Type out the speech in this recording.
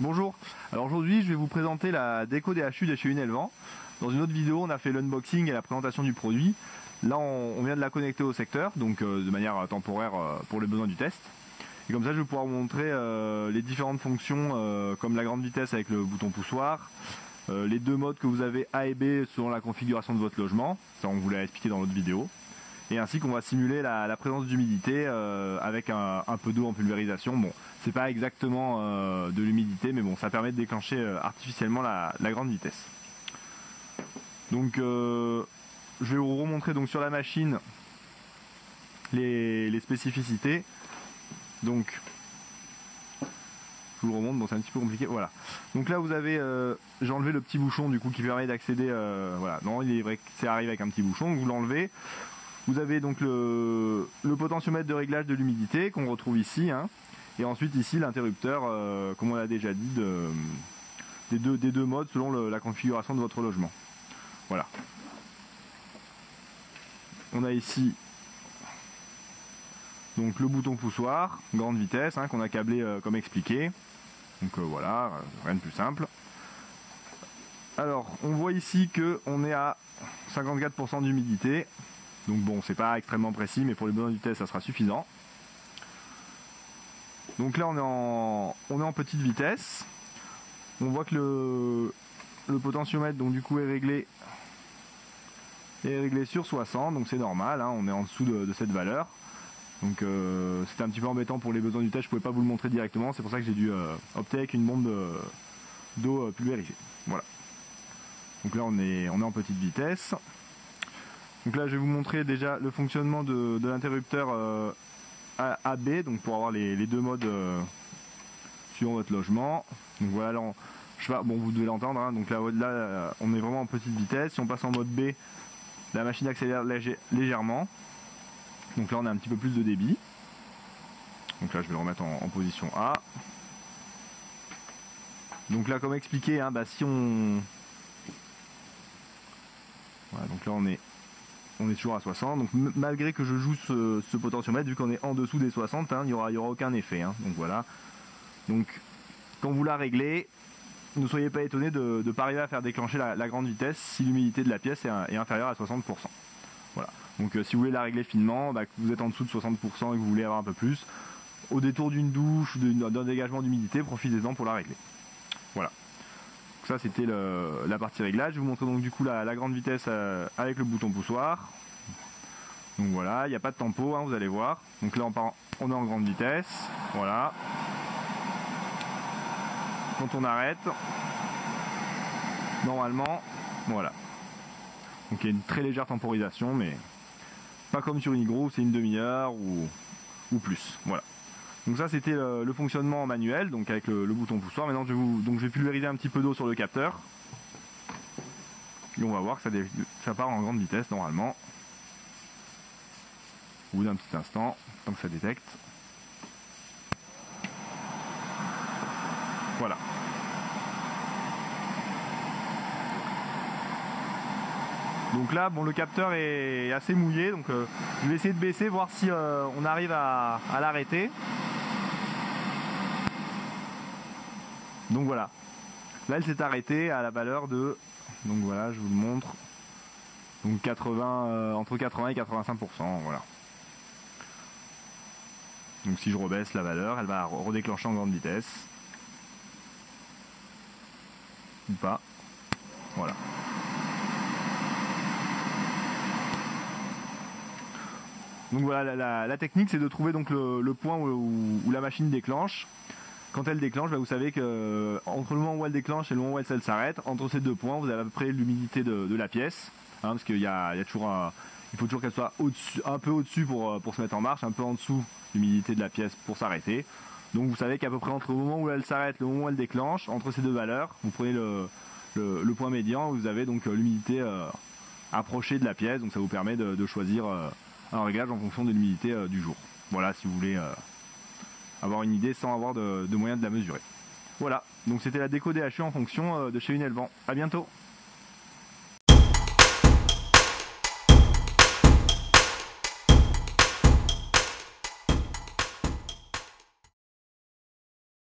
Bonjour, alors aujourd'hui je vais vous présenter la déco des HU de chez Unelvan. Dans une autre vidéo on a fait l'unboxing et la présentation du produit. Là on vient de la connecter au secteur, donc de manière temporaire pour les besoins du test. Et comme ça je vais pouvoir vous montrer les différentes fonctions comme la grande vitesse avec le bouton poussoir, les deux modes que vous avez A et B selon la configuration de votre logement, ça on vous l'a expliqué dans l'autre vidéo. Et ainsi qu'on va simuler la présence d'humidité avec un peu d'eau en pulvérisation. Bon, c'est pas exactement de l'humidité, mais bon, ça permet de déclencher artificiellement la grande vitesse. Donc, je vais vous remontrer donc sur la machine les spécificités. Donc, je vous le remonte, bon c'est un petit peu compliqué, voilà. Donc là vous avez, j'ai enlevé le petit bouchon du coup qui permet d'accéder, voilà, non il est vrai que c'est arrivé avec un petit bouchon, vous l'enlevez. Vous avez donc le potentiomètre de réglage de l'humidité qu'on retrouve ici, hein, et ensuite ici l'interrupteur, comme on l'a déjà dit, des deux modes selon la configuration de votre logement. Voilà. On a ici donc le bouton poussoir, grande vitesse, hein, qu'on a câblé comme expliqué. Donc voilà, rien de plus simple. Alors on voit ici que on est à 54% d'humidité. Donc bon, c'est pas extrêmement précis, mais pour les besoins du test, ça sera suffisant. Donc là, on est en petite vitesse. On voit que le potentiomètre, donc du coup, est réglé sur 60, donc c'est normal. Hein, on est en dessous de cette valeur. Donc c'était un petit peu embêtant pour les besoins du test. Je pouvais pas vous le montrer directement. C'est pour ça que j'ai dû opter avec une bombe d'eau pulvérisée. Voilà. Donc là, on est en petite vitesse. Donc là je vais vous montrer déjà le fonctionnement de l'interrupteur AB, donc pour avoir les deux modes suivant votre logement. Donc voilà, là, bon vous devez l'entendre, hein, donc là on est vraiment en petite vitesse. Si on passe en mode B, la machine accélère légèrement. Donc là on a un petit peu plus de débit. Donc là je vais le remettre en position A. Donc là comme expliqué, hein, si on... Voilà, donc là on est toujours à 60, donc malgré que je joue ce potentiomètre, vu qu'on est en dessous des 60, hein, il n'y aura aucun effet, hein, donc voilà. Donc quand vous la réglez, ne soyez pas étonné de ne pas arriver à faire déclencher la grande vitesse si l'humidité de la pièce est inférieure à 60%. Voilà. Donc si vous voulez la régler finement, que vous êtes en dessous de 60% et que vous voulez avoir un peu plus, au détour d'une douche ou d'un dégagement d'humidité, profitez-en pour la régler. Voilà. Ça c'était la partie réglage. Je vais vous montrer donc du coup la grande vitesse avec le bouton poussoir. Donc voilà, il n'y a pas de tempo, hein, vous allez voir. Donc là on est en grande vitesse. Voilà. Quand on arrête, normalement, voilà. Donc il y a une très légère temporisation, mais pas comme sur une Hygro, c'est une demi-heure ou plus. Voilà. Donc ça c'était le fonctionnement manuel, donc avec le bouton poussoir. Maintenant je vais pulvériser un petit peu d'eau sur le capteur. Et on va voir que ça part en grande vitesse normalement. Au bout d'un petit instant, tant que ça détecte. Voilà. Donc là, bon, le capteur est assez mouillé, donc je vais essayer de baisser, voir si on arrive à l'arrêter. Donc voilà, là elle s'est arrêtée à la valeur de, donc voilà, je vous le montre, donc entre 80 et 85%, voilà. Donc si je rebaisse la valeur, elle va redéclencher en grande vitesse. Ou pas, voilà. Donc voilà, la technique c'est de trouver donc le point où la machine déclenche. Quand elle déclenche, vous savez que entre le moment où elle déclenche et le moment où elle s'arrête, entre ces deux points, vous avez à peu près l'humidité de la pièce. Hein, parce qu'il y a toujours il faut toujours qu'elle soit un peu au-dessus pour se mettre en marche, un peu en dessous l'humidité de la pièce pour s'arrêter. Donc vous savez qu'à peu près entre le moment où elle s'arrête et le moment où elle déclenche, entre ces deux valeurs, vous prenez le point médian, vous avez donc l'humidité approchée de la pièce. Donc ça vous permet de choisir un réglage en fonction de l'humidité du jour. Voilà, si vous voulez avoir une idée sans avoir de moyen de la mesurer. Voilà, donc c'était la déco des HU en fonction de chez Unelvan. A bientôt.